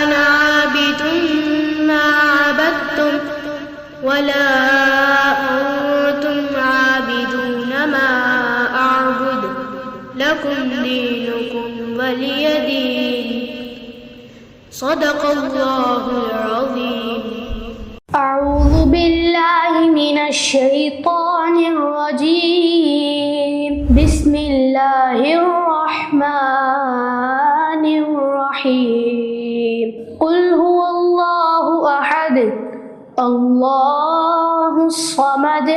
أنا عابد ما عبدتم ولا أنتم عابدون ما أعبد لكم دينكم ولي دين. صدق الله العظيم. أعوذ بالله من الشيطان الرجيم. بسم الله الرحمن الرحيم. قل هو الله أحد الله الصمد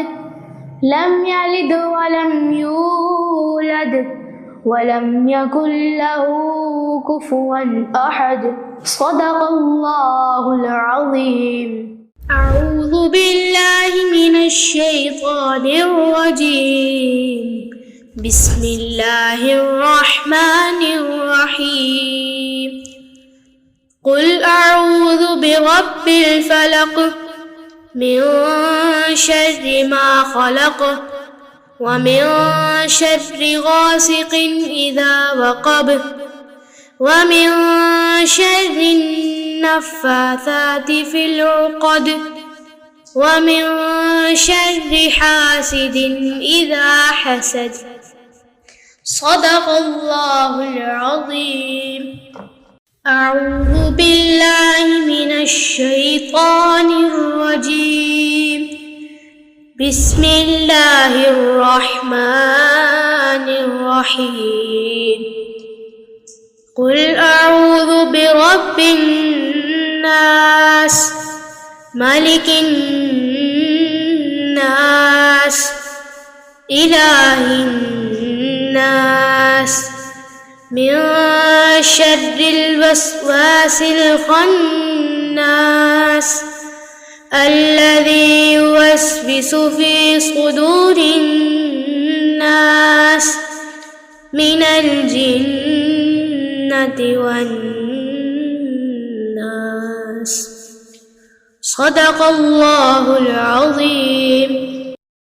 لم يلد ولم يولد ولم يكن له كفوا أحد. صدق الله العظيم. أعوذ بالله من الشيطان الرجيم. بسم الله الرحمن الرحيم. قل أعوذ برب الفلق من شر ما خلق ومن شر غاسق إذا وقب ومن شر النفاثات في العقد ومن شر حاسد إذا حسد. صدق الله العظيم. أعوذ بالله من الشيطان الرجيم. بسم الله الرحمن الرحيم. قل أعوذ برب الناس ملك الناس إله الناس من شر الوسواس الخناس الذي يوسوس في صدور الناس من الجنة والناس. صدق الله العظيم.